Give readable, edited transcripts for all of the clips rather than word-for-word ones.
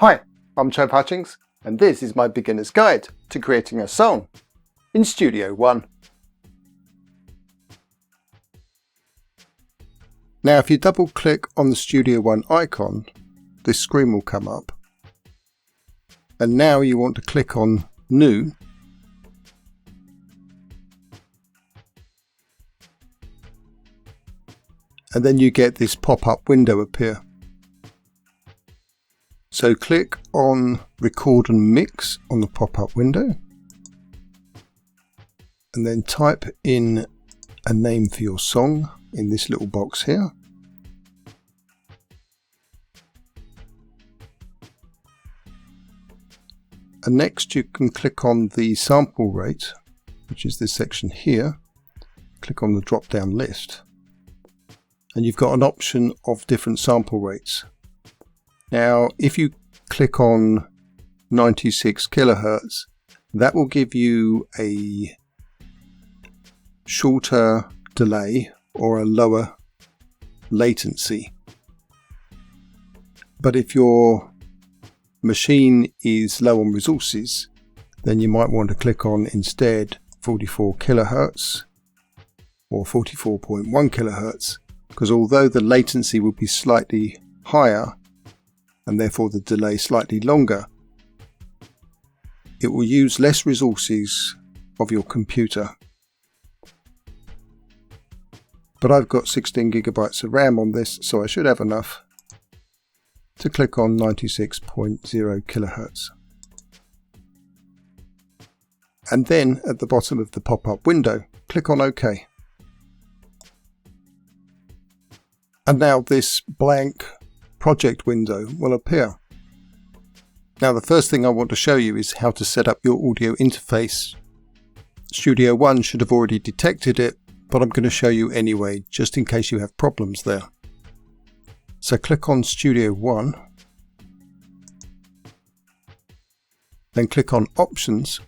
Hi, I'm Trev Hutchings, and this is my beginner's guide to creating a song in Studio One. Now if you double click on the Studio One icon, this screen will come up. And now you want to click on New. And then you get this pop-up window appear. So click on Record and Mix on the pop-up window. And then type in a name for your song in this little box here. And next you can click on the sample rate, which is this section here. Click on the drop down list. And you've got an option of different sample rates. Now if you click on 96 kilohertz, that will give you a shorter delay or a lower latency. But if your machine is low on resources, then you might want to click on instead 44 kilohertz or 44.1 kilohertz, because although the latency will be slightly higher and therefore the delay slightly longer, it will use less resources of your computer. But I've got 16 gigabytes of RAM on this, so I should have enough to click on 96.0 kilohertz. And then at the bottom of the pop-up window, click on OK. And now this blank project window will appear. Now the first thing I want to show you is how to set up your audio interface. Studio One should have already detected it, but I'm going to show you anyway, just in case you have problems there. So click on Studio One, then click on Options,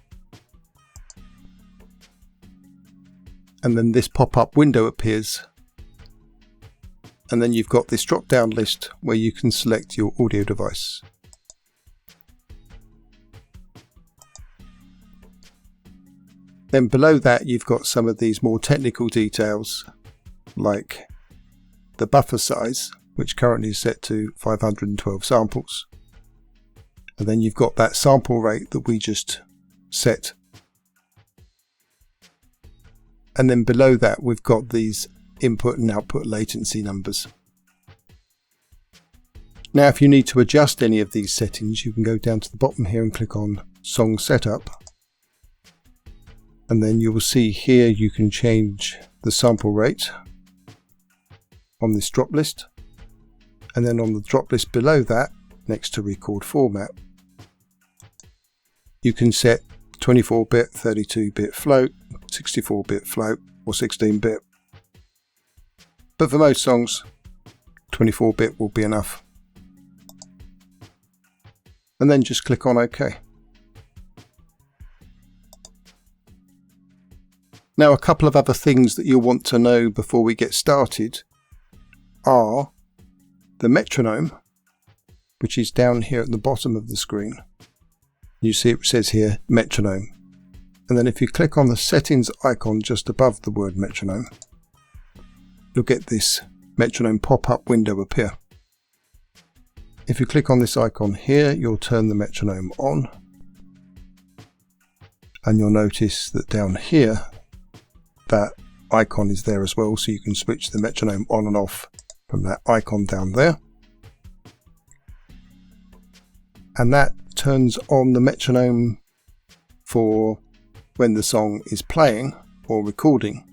and then this pop-up window appears. And then you've got this drop-down list where you can select your audio device. Then below that you've got some of these more technical details, like the buffer size, which currently is set to 512 samples. And then you've got that sample rate that we just set. And then below that we've got these input and output latency numbers. Now if you need to adjust any of these settings, you can go down to the bottom here and click on Song Setup. And then you will see here you can change the sample rate on this drop list. And then on the drop list below that, next to Record Format, you can set 24-bit, 32-bit float, 64-bit float, or 16-bit. But for most songs, 24-bit will be enough. And then just click on OK. Now a couple of other things that you'll want to know before we get started are the metronome, which is down here at the bottom of the screen. You see it says here metronome. And then if you click on the settings icon just above the word metronome, you'll get this metronome pop-up window appear. If you click on this icon here, you'll turn the metronome on. And you'll notice that down here, that icon is there as well, so you can switch the metronome on and off from that icon down there. And that turns on the metronome for when the song is playing or recording.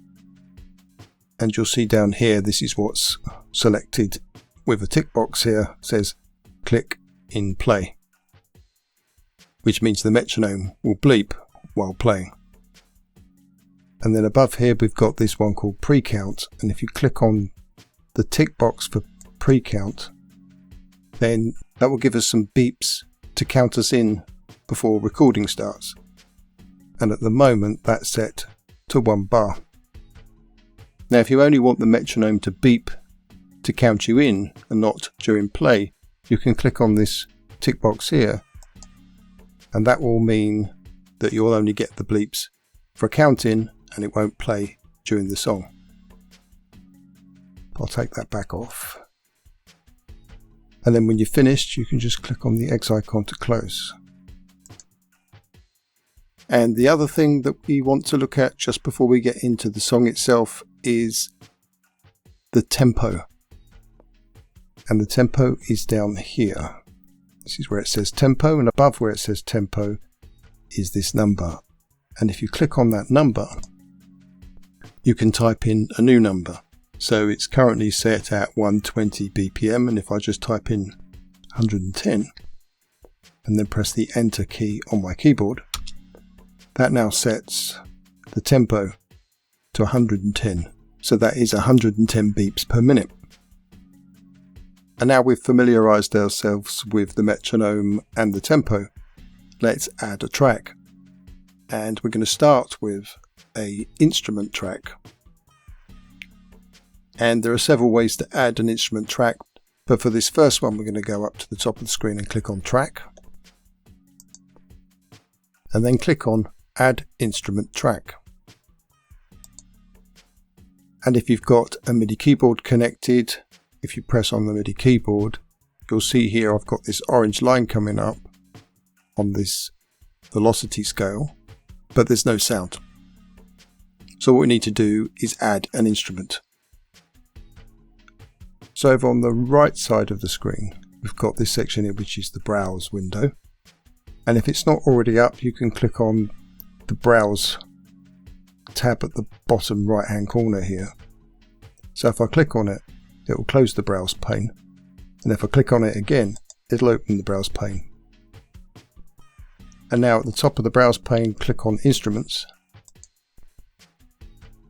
And you'll see down here, this is what's selected with a tick box here, says click in play, which means the metronome will bleep while playing. And then above here we've got this one called pre-count, and if you click on the tick box for pre-count, then that will give us some beeps to count us in before recording starts. And at the moment that's set to 1 bar. Now if you only want the metronome to beep to count you in and not during play, you can click on this tick box here, and that will mean that you'll only get the bleeps for counting and it won't play during the song. I'll take that back off. And then when you're finished, you can just click on the X icon to close. And the other thing that we want to look at just before we get into the song itself is the tempo. And the tempo is down here. This is where it says tempo, and above where it says tempo is this number. And if you click on that number, you can type in a new number. So it's currently set at 120 BPM, and if I just type in 110 and then press the enter key on my keyboard, that now sets the tempo to 110. So that is 110 beeps per minute. And now we've familiarized ourselves with the metronome and the tempo, let's add a track. And we're going to start with an instrument track. And there are several ways to add an instrument track, but for this first one we're going to go up to the top of the screen and click on track, and then click on add instrument track. And if you've got a MIDI keyboard connected, if you press on the MIDI keyboard, you'll see here I've got this orange line coming up on this velocity scale, but there's no sound. So what we need to do is add an instrument. So over on the right side of the screen, we've got this section here which is the browse window. And if it's not already up, you can click on the browse tab at the bottom right hand corner here. So if I click on it, it will close the browse pane, and if I click on it again, it'll open the browse pane. And now at the top of the browse pane, click on instruments,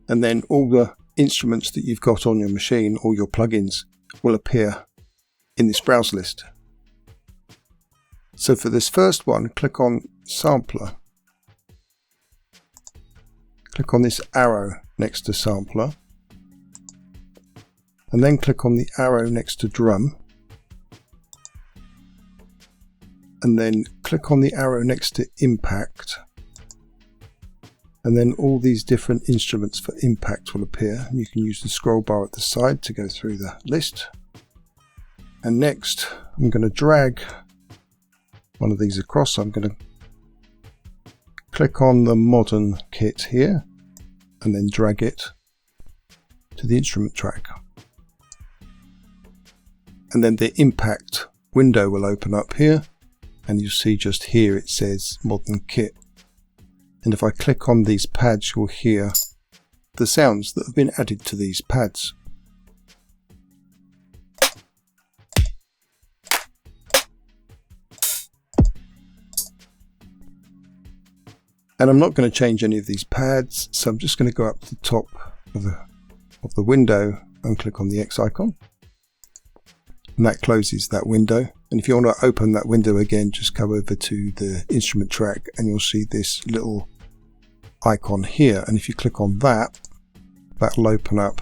and then all the instruments that you've got on your machine, all your plugins, will appear in this browse list. So for this first one, click on sampler, click on this arrow next to sampler, and then click on the arrow next to drum, and then click on the arrow next to impact, and then all these different instruments for impact will appear, and you can use the scroll bar at the side to go through the list. And next I'm going to drag one of these across. I'm going to click on the modern kit here and then drag it to the instrument track. And then the impact window will open up here, and you'll see just here it says modern kit. And if I click on these pads, you'll hear the sounds that have been added to these pads. And I'm not going to change any of these pads, so I'm just going to go up to the top of the window and click on the X icon. And that closes that window. And if you want to open that window again, just go over to the instrument track and you'll see this little icon here. And if you click on that, that'll open up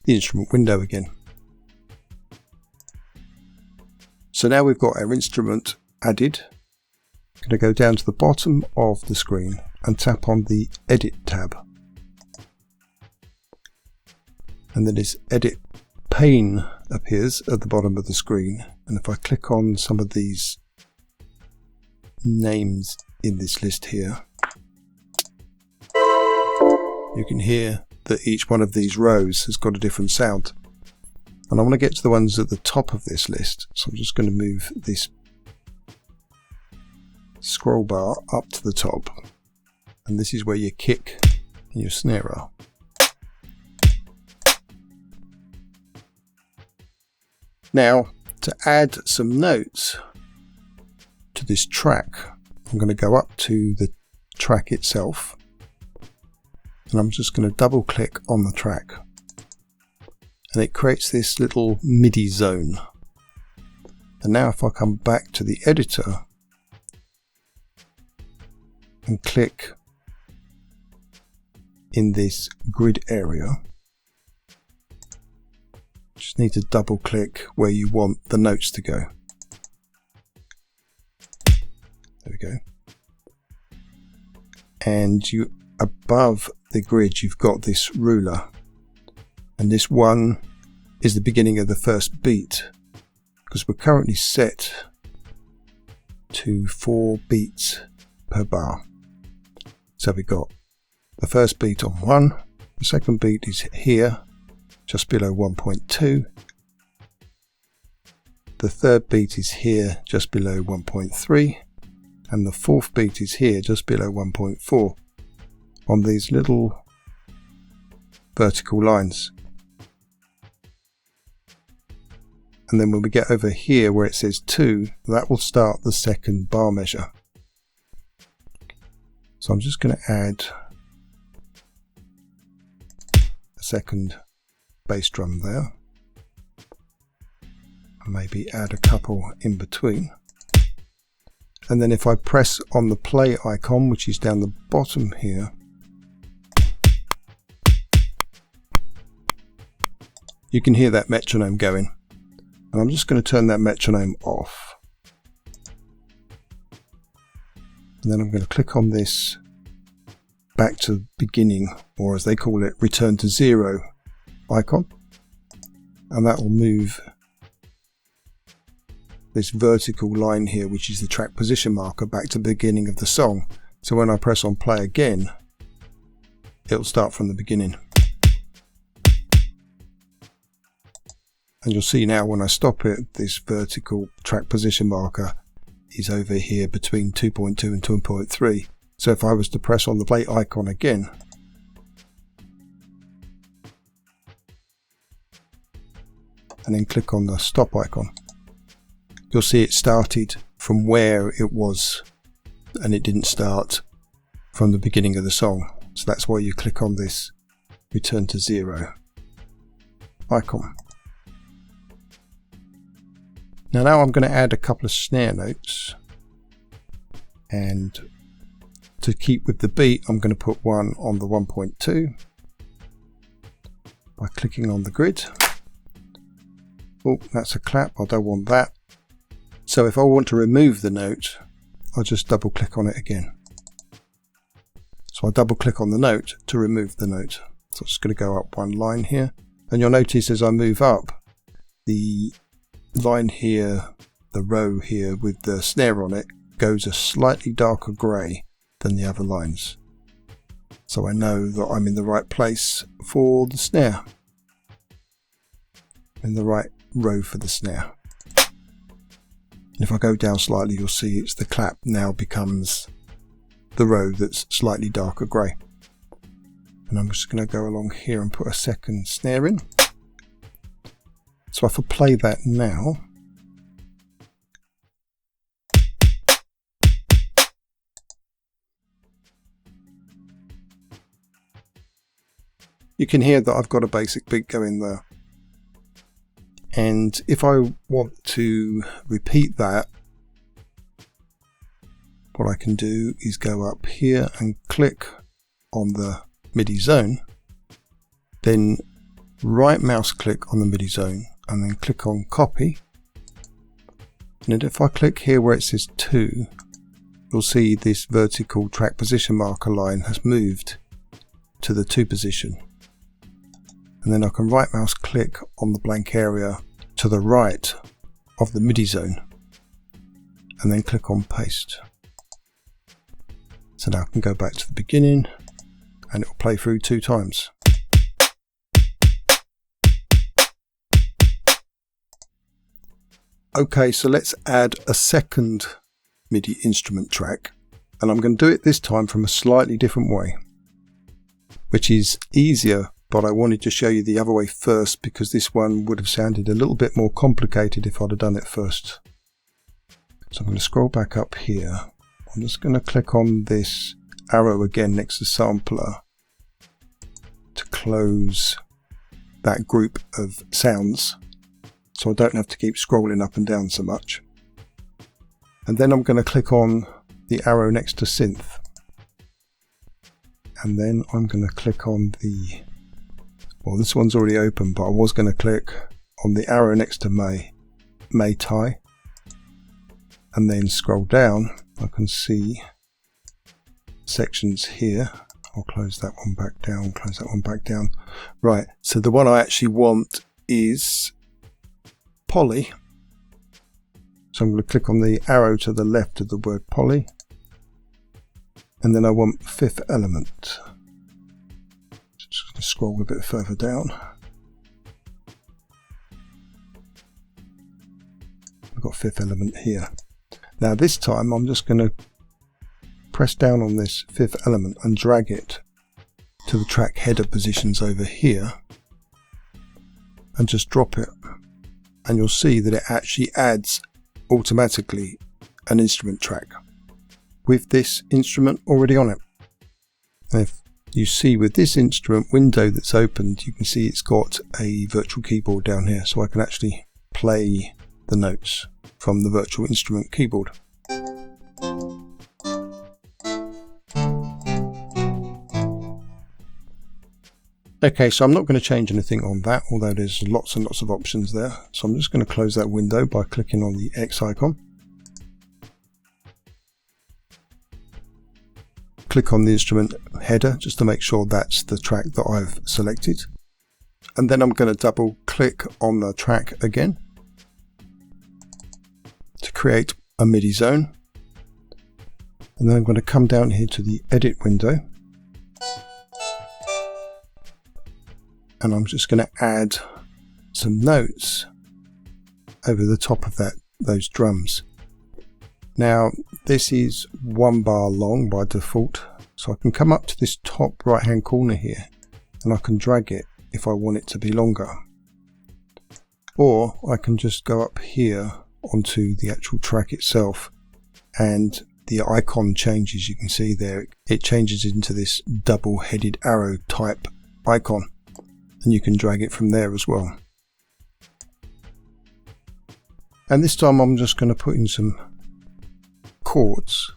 the instrument window again. So now we've got our instrument added. I'm going to go down to the bottom of the screen and tap on the Edit tab. And then this Edit pane appears at the bottom of the screen. And if I click on some of these names in this list here, you can hear that each one of these rows has got a different sound. And I want to get to the ones at the top of this list. So I'm just going to move this scroll bar up to the top, and this is where your kick and your snare are. Now, to add some notes to this track, I'm going to go up to the track itself, and I'm just going to double click on the track, and it creates this little MIDI zone. And now if I come back to the editor and click in this grid area, just need to double click where you want the notes to go. and above the grid you've got this ruler, and this 1 is the beginning of the first beat, because we're currently set to 4 beats per bar. So we got the first beat on 1, the second beat is here just below 1.2, the third beat is here just below 1.3, and the fourth beat is here just below 1.4 on these little vertical lines. And then when we get over here where it says 2, that will start the second bar measure. So I'm just going to add a second bass drum there, and maybe add a couple in between. And then if I press on the play icon, which is down the bottom here, you can hear that metronome going. And I'm just going to turn that metronome off. And then I'm going to click on this back to beginning, or as they call it, return to 0 icon. And that will move this vertical line here, which is the track position marker, back to the beginning of the song. So when I press on play again, it'll start from the beginning. And you'll see now when I stop it, this vertical track position marker is over here between 2.2 and 2.3. So if I was to press on the play icon again, and then click on the stop icon, you'll see it started from where it was, and it didn't start from the beginning of the song. So that's why you click on this return to 0 icon. Now I'm going to add a couple of snare notes, and to keep with the beat I'm going to put one on the 1.2 by clicking on the grid. Oh, that's a clap, I don't want that. So if I want to remove the note, I'll just double click on it again. So I double click on the note to remove the note. So I'm just going to go up one line here, and you'll notice as I move up, the line here, the row here with the snare on it, goes a slightly darker grey than the other lines. So I know that I'm in the right place for the snare, in the right row for the snare. And if I go down slightly, you'll see it's the clap now becomes the row that's slightly darker grey. And I'm just going to go along here and put a second snare in. So if I play that now, you can hear that I've got a basic beat going there. And if I want to repeat that, what I can do is go up here and click on the MIDI zone, then right mouse click on the MIDI zone and then click on copy. And if I click here where it says 2, you'll see this vertical track position marker line has moved to the 2 position. And then I can right mouse click on the blank area to the right of the MIDI zone and then click on paste. So now I can go back to the beginning and it will play through 2 times. Okay, so let's add a second MIDI instrument track, and I'm going to do it this time from a slightly different way, which is easier, but I wanted to show you the other way first because this one would have sounded a little bit more complicated if I'd have done it first. So I'm going to scroll back up here. I'm just going to click on this arrow again next to sampler to close that group of sounds, so I don't have to keep scrolling up and down so much. And then I'm going to click on the arrow next to synth, and then I'm going to click on the, well, this one's already open, but I was going to click on the arrow next to May Tai, and then scroll down. I can see sections here. I'll close that one back down, close that one back down. Right, so the one I actually want is poly. So I'm going to click on the arrow to the left of the word poly. And then I want fifth element. Just going to scroll a bit further down. I've got fifth element here. Now this time I'm just going to press down on this fifth element and drag it to the track header positions over here and just drop it, and you'll see that it actually adds automatically an instrument track with this instrument already on it. And if you see with this instrument window that's opened, you can see it's got a virtual keyboard down here, so I can actually play the notes from the virtual instrument keyboard. Okay, so I'm not going to change anything on that, although there's lots and lots of options there. So I'm just going to close that window by clicking on the X icon. Click on the instrument header just to make sure that's the track that I've selected. And then I'm going to double click on the track again to create a MIDI zone. And then I'm going to come down here to the edit window. And I'm just going to add some notes over the top of those drums. Now this is 1 bar long by default, so I can come up to this top right hand corner here and I can drag it if I want it to be longer. Or I can just go up here onto the actual track itself, and the icon changes. You can see there it changes into this double headed arrow type icon. And you can drag it from there as well. And this time I'm just going to put in some chords.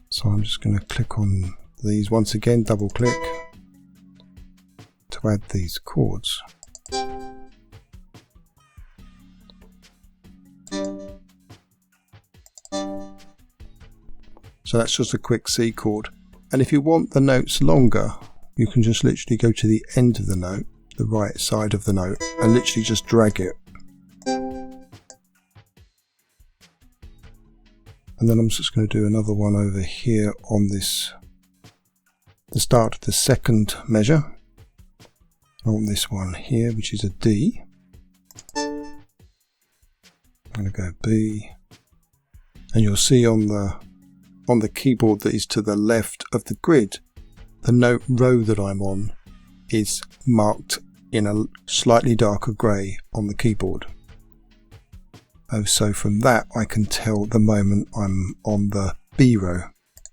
So I'm just going to click on these once again, double click to add these chords. So that's just a quick C chord. And if you want the notes longer, you can just literally go to the end of the note, the right side of the note, and literally just drag it. And then I'm just going to do another one over here on this, the start of the second measure. I want this one here, which is a D. I'm going to go B. And you'll see on the keyboard that is to the left of the grid, the note row that I'm on is marked in a slightly darker grey on the keyboard. Oh, so from that I can tell the moment I'm on the B row.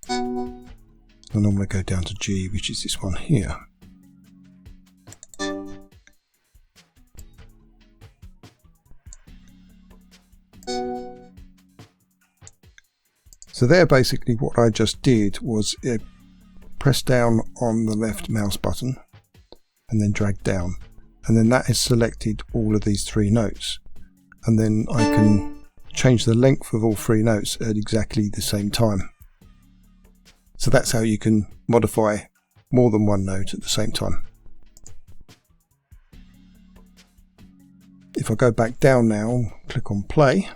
And I'm going to go down to G, which is this one here. So there, basically what I just did was press down on the left mouse button and then drag down, and then that has selected all of these 3 notes, and then I can change the length of all 3 notes at exactly the same time. So that's how you can modify more than one note at the same time. If I go back down now, click on play.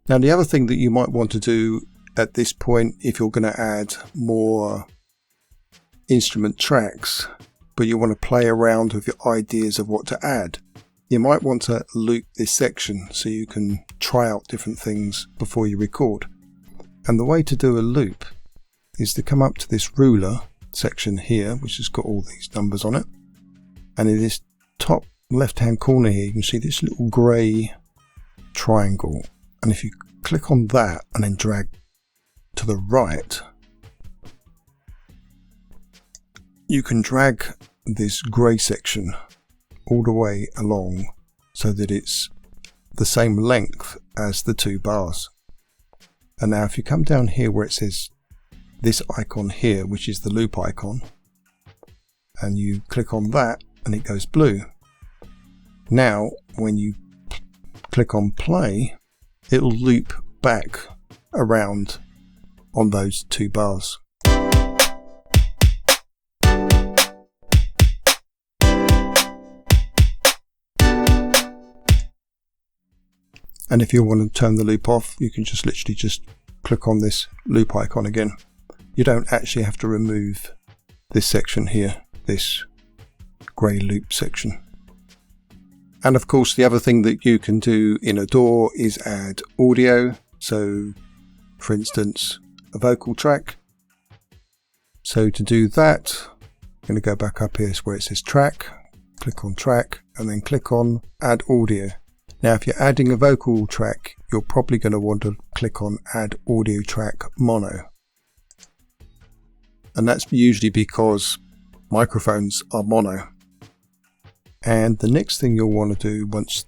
Now the other thing that you might want to do at this point, if you're going to add more instrument tracks, but you want to play around with your ideas of what to add, you might want to loop this section so you can try out different things before you record. And the way to do a loop is to come up to this ruler section here, which has got all these numbers on it, and in this top left hand corner here you can see this little grey triangle. And if you click on that and then drag to the right, you can drag this grey section all the way along so that it's the same length as the 2 bars. And now if you come down here where it says this icon here, which is the loop icon, and you click on that and it goes blue. Now when you click on play, it'll loop back around on those 2 bars. And if you want to turn the loop off, you can just literally just click on this loop icon again. You don't actually have to remove this section here, this grey loop section. And of course, the other thing that you can do in a DAW is add audio. So for instance, a vocal track. So to do that, I'm going to go back up here where it says track, click on track, and then click on add audio. Now if you're adding a vocal track, you're probably going to want to click on add audio track mono. And that's usually because microphones are mono. And the next thing you'll want to do once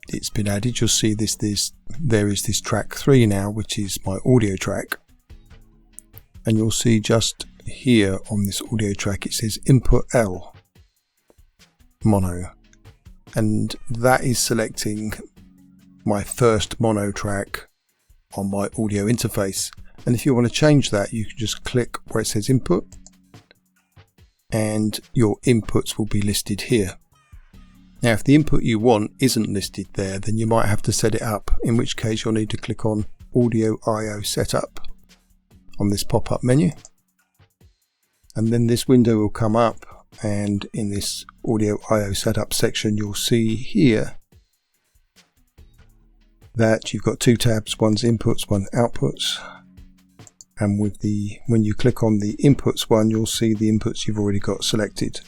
it's been added, you'll see there is this track 3 now, which is my audio track. And you'll see just here on this audio track it says input L mono. And that is selecting my first mono track on my audio interface. And if you want to change that, you can just click where it says input and your inputs will be listed here. Now if the input you want isn't listed there, then you might have to set it up, in which case you'll need to click on Audio I/O Setup on this pop-up menu. And then this window will come up, and in this Audio I/O Setup section you'll see here that you've got 2 tabs, one's inputs, one outputs. And when you click on the inputs one, you'll see the inputs you've already got selected.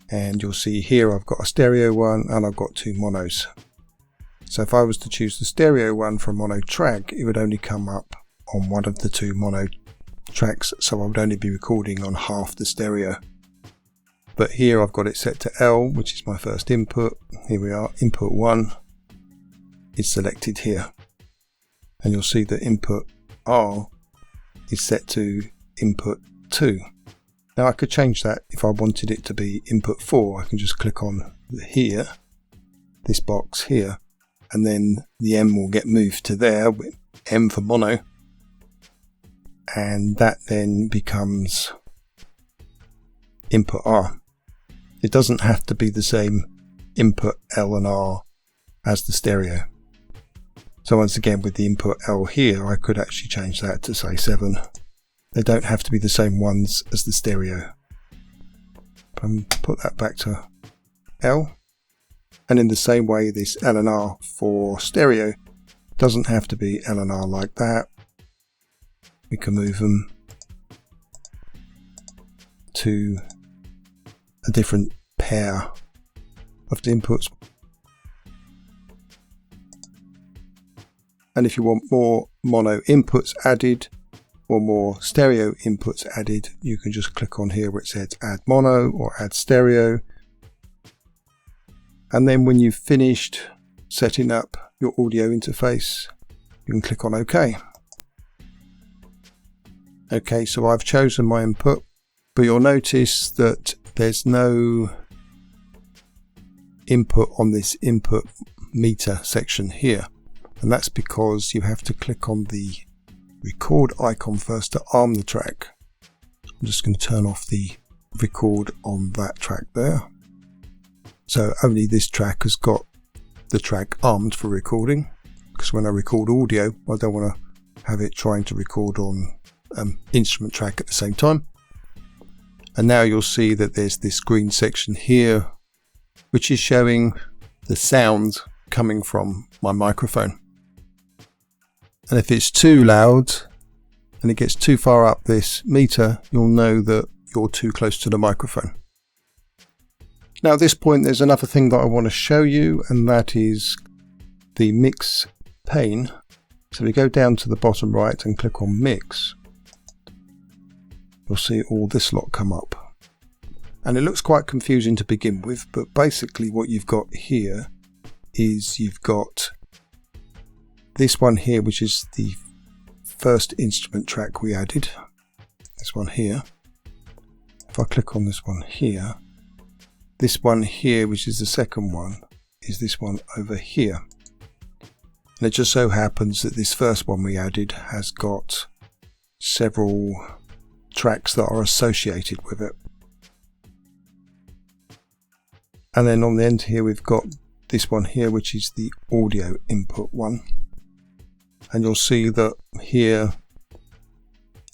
And you'll see here I've got a stereo one and I've got 2 monos. So if I was to choose the stereo one for a mono track, it would only come up on one of the 2 mono tracks, so I would only be recording on half the stereo. But here I've got it set to L, which is my first input. Here we are, input 1 is selected here. And you'll see that input R is set to input 2. Now I could change that if I wanted it to be input 4. I can just click on here, this box here, and then the M will get moved to there, M for mono, and that then becomes input R. It doesn't have to be the same input L and R as the stereo. So once again, with the input L here, I could actually change that to say 7. They don't have to be the same ones as the stereo. Put that back to L. And in the same way, this L and R for stereo doesn't have to be L and R like that. We can move them to a different pair of the inputs. And if you want more mono inputs added or more stereo inputs added, you can just click on here where it says add mono or add stereo. And then when you've finished setting up your audio interface, you can click on OK. Okay, so I've chosen my input, but you'll notice that there's no input on this input meter section here. And that's because you have to click on the record icon first to arm the track. I'm just going to turn off the record on that track there. So only this track has got the track armed for recording, because when I record audio, I don't want to have it trying to record on instrument track at the same time. And now you'll see that there's this green section here, which is showing the sound coming from my microphone. And if it's too loud and it gets too far up this meter, you'll know that you're too close to the microphone. Now at this point, there's another thing that I want to show you, and that is the mix pane. So we go down to the bottom right and click on mix. You'll see all this lot come up. And it looks quite confusing to begin with, but basically what you've got here is you've got this one here, which is the first instrument track we added. This one here. If I click on this one here, which is the second one, is this one over here. And it just so happens that this first one we added has got several tracks that are associated with it. And then on the end here we've got this one here, which is the audio input one. And you'll see that here,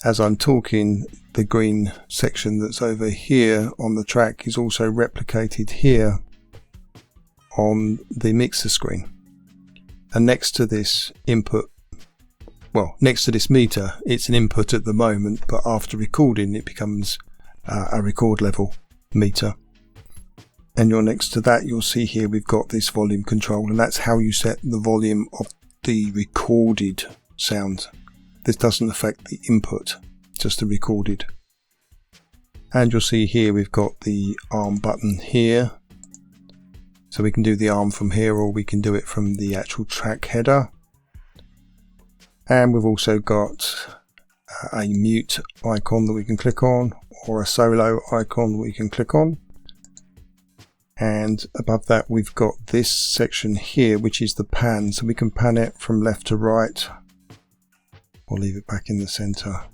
as I'm talking, the green section that's over here on the track is also replicated here on the mixer screen. And next to this input, well, next to this meter, it's an input at the moment, but after recording it becomes a record level meter. And you're next to that, you'll see here we've got this volume control, and that's how you set the volume of the recorded sound. This doesn't affect the input, just the recorded. And you'll see here we've got the arm button here. So we can do the arm from here, or we can do it from the actual track header. And we've also got a mute icon that we can click on, or a solo icon that we can click on. And above that we've got this section here, which is the pan. So we can pan it from left to right, or leave it back in the center.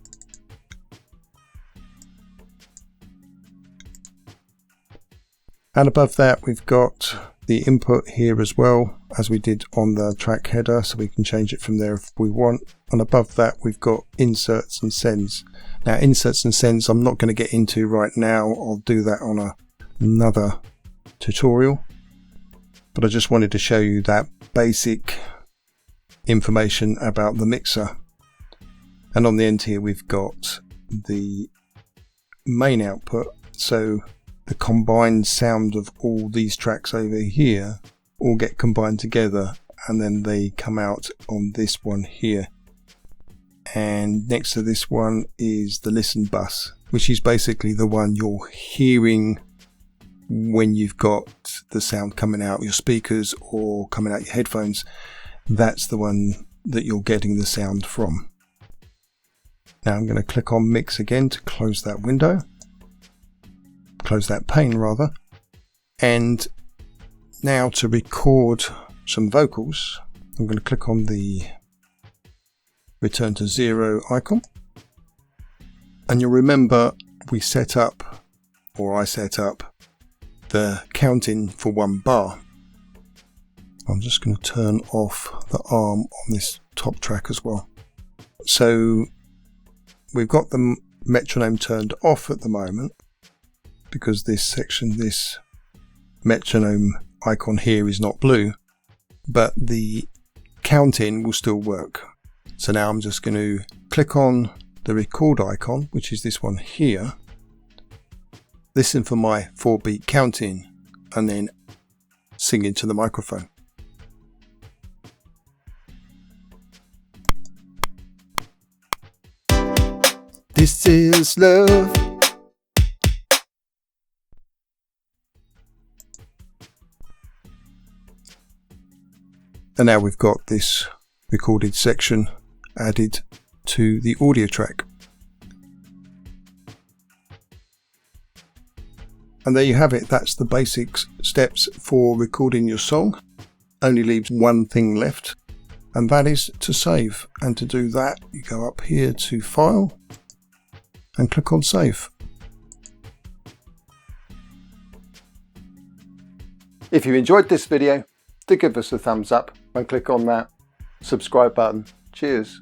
And above that we've got the input here as well, as we did on the track header, so we can change it from there if we want. And above that we've got inserts and sends. Now inserts and sends I'm not going to get into right now, I'll do that on another tutorial, but I just wanted to show you that basic information about the mixer. And on the end here we've got the main output, so the combined sound of all these tracks over here all get combined together, and then they come out on this one here. And next to this one is the listen bus, which is basically the one you're hearing when you've got the sound coming out your speakers or coming out your headphones. That's the one that you're getting the sound from. Now I'm going to click on mix again to close that window. Close that pane rather. And now to record some vocals, I'm going to click on the return to zero icon. And you'll remember we set up, or I set up, the counting for 1 bar. I'm just going to turn off the arm on this top track as well. So we've got the metronome turned off at the moment, because this section, this metronome icon here is not blue, but the counting will still work. So now I'm just going to click on the record icon, which is this one here, listen for my 4-beat counting, and then sing into the microphone. This is love. And now we've got this recorded section added to the audio track. And there you have it. That's the basic steps for recording your song. Only leaves one thing left, and that is to save. And to do that, you go up here to File and click on Save. If you enjoyed this video, do give us a thumbs up and click on that subscribe button. Cheers.